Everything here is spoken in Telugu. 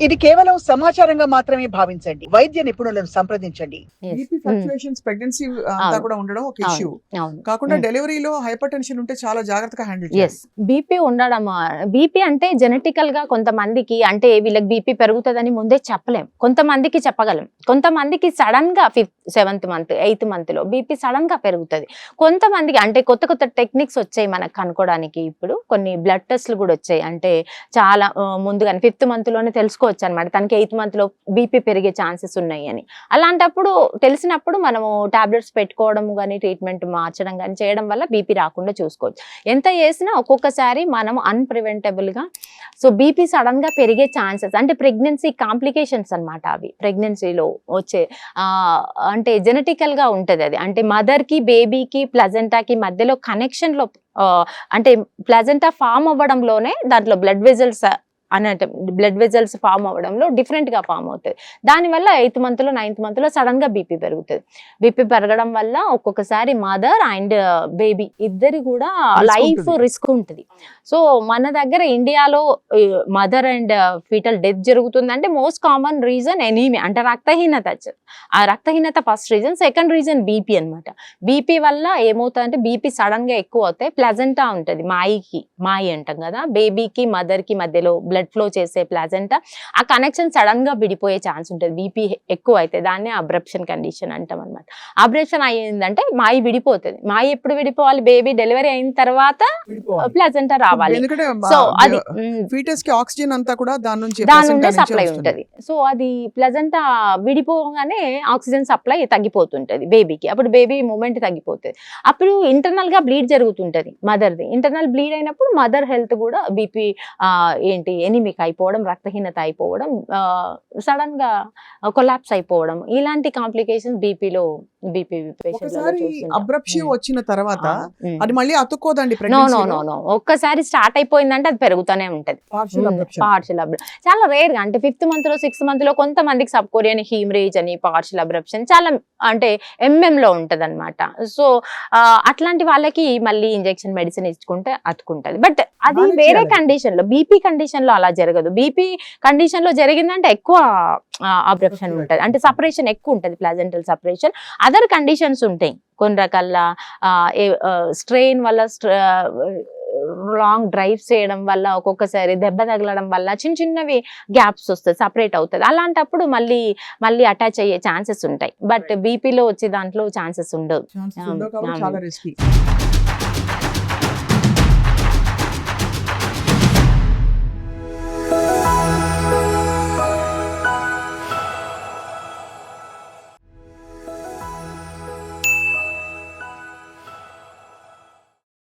ఇది కేవలం సమాచారంగా మాత్రమే భావించండి. వైద్య నిపుణులను సంప్రదించండి. Yes. బీపీ ఫ్లక్చుయేషన్స్ ప్రెగ్నెన్సీ అంతా అవును. కూడా ఉండడం ఒక ఇష్యూ. అవును. కాకుండా డెలివరీలో హైపర్ టెన్షన్ ఉంటే చాలా జాగ్రత్తగా హ్యాండిల్ చేయాలి. ఎస్, బీపీ ఉండడం, బీపీ అంటే జెనెటికల్ గా కొంతమందికి, అంటే వీళ్ళకి బీపీ పెరుగుతుందని ముందే చెప్పలేం. కొంతమందికి చెప్పగలం, కొంతమందికి సడన్ గా 5th 7th month 8th month low BP sudden గా పెరుగుతుంది. కొంతమందికి అంటే కొత్త కొత్త టెక్నిక్స్ వచ్చాయి మనకు కనుక్కోవడానికి. ఇప్పుడు కొన్ని బ్లడ్ టెస్ట్లు కూడా వచ్చాయి, అంటే చాలా ముందుగానే 5th మంత్ లోనే తెలుసుకోవచ్చు అనమాట తనకి 8th మంత్ లో బీపీ పెరిగే ఛాన్సెస్ ఉన్నాయి అని. అలాంటప్పుడు తెలిసినప్పుడు మనము టాబ్లెట్స్ పెట్టుకోవడం కానీ ట్రీట్మెంట్ మార్చడం కానీ చేయడం వల్ల బీపీ రాకుండా చూసుకోవచ్చు. ఎంత చేసినా ఒక్కొక్కసారి మనం అన్ప్రివెంటబుల్ గా సో బీపీ సడన్ గా పెరిగే ఛాన్సెస్, అంటే ప్రెగ్నెన్సీ కాంప్లికేషన్స్ అనమాట. అవి ప్రెగ్నెన్సీలో వచ్చే అంటే జెనెటికల్ గా ఉంటది అది. అంటే మదర్ కి బేబీకి ప్లజెంటాకి మధ్యలో కనెక్షన్ లో అంటే ప్లజెంటా ఫామ్ అవ్వడంలోనే దాంట్లో బ్లడ్ వెజల్స్ ఫామ్ అవ్వడంలో డిఫరెంట్ గా ఫామ్ అవుతుంది. దానివల్ల 8th మంత్ లో 9th మంత్ లో సడన్ గా బీపీ పెరుగుతుంది. బీపీ పెరగడం వల్ల ఒక్కొక్కసారి మదర్ అండ్ బేబీ ఇద్దరి కూడా లైఫ్ రిస్క్ ఉంటుంది. సో మన దగ్గర ఇండియాలో మదర్ అండ్ ఫీటల్ డెత్ జరుగుతుంది అంటే మోస్ట్ కామన్ రీజన్ ఎనీమియా, అంటే రక్తహీనత. ఆ రక్తహీనత first reason. Second reason BP అనమాట. బీపీ వల్ల ఏమవుతుందంటే బీపీ సడన్ గా ఎక్కువ అవుతాయి. ప్లజెంటా ఉంటుంది, మాయి అంటాం కదా, బేబీకి మదర్ కి మధ్యలో బ్లడ్ ఫ్లో చేసే ప్లాజెంటా, ఆ కనెక్షన్ సడన్ గా విడిపోయే ఛాన్స్ ఉంటుంది బీపీ ఎక్కువ అయితే. దాన్ని అబ్రప్షన్ కండిషన్ అంటాం అనమాట. అబ్రప్షన్ అయ్యిందంటే మాయి విడిపోతుంది. మాయి ఎప్పుడు విడిపోవాలి? బేబీ డెలివరీ అయిన తర్వాత ప్లాజెంటా రావాలి. సో అది ఫీటస్ కి ఆక్సిజన్ అంతా కూడా దాని నుంచే సప్లై ఉంటది. సో అది ప్లజెంటా విడిపోగానే ఆక్సిజన్ సప్లై తగ్గిపోతుంటది బేబీకి. అప్పుడు బేబీ మూమెంట్ తగ్గిపోతుంది. అప్పుడు ఇంటర్నల్ గా బ్లీడ్ జరుగుతుంటది మదర్ది. ఇంటర్నల్ బ్లీడ్ అయినప్పుడు మదర్ హెల్త్ కూడా బీపీ ఎనిమిక్ అయిపోవడం, రక్తహీనత అయిపోవడం, సడన్ గా కొలాప్స్ అయిపోవడం, ఇలాంటి కాంప్లికేషన్స్ బీపీ అబ్రప్షన్ వచ్చిన తర్వాత అది మళ్ళీ అతుక్కోదండి. నో, ఒక్కసారి స్టార్ట్ అయిపోయిందంటే అది పెరుగుతూనే ఉంటది. పార్షియల్ అబ్రప్షన్ చాలా రేర్ గా, అంటే 5th మంత్ లో 6th మంత్ లో కొంతమందికి సబ్ కొరియన్ హీమరేజ్ అని పార్షియల్ అబ్రప్షన్ చాలా అంటే లో ఉంటది అనమాట. సో అట్లాంటి వాళ్ళకి మళ్ళీ ఇంజెక్షన్ మెడిసిన్ ఇచ్చుకుంటే అతుకుంటది. బట్ అది వేరే కండిషన్ లో, బీపీ కండిషన్ లో అలా జరగదు. బీపీ కండిషన్ లో జరిగిందంటే ఎక్కువ అబ్రప్షన్ ఉంటది, అంటే సపరేషన్ ఎక్కువ ఉంటది, ప్లాజెంటల్ సపరేషన్. అదర్ కండిషన్స్ ఉంటాయి కొన్ని రకాల స్ట్రెయిన్ వల్ల, లాంగ్ డ్రైవ్స్ చేయడం వల్ల, ఒక్కొక్కసారి దెబ్బ తగలడం వల్ల చిన్నవి గ్యాప్స్ వస్తుంది, సపరేట్ అవుతుంది. అలాంటప్పుడు మళ్ళీ అటాచ్ అయ్యే ఛాన్సెస్ ఉంటాయి. బట్ బీపీలో వచ్చే దాంట్లో ఛాన్సెస్ ఉండవు. చాలా రిస్కీ.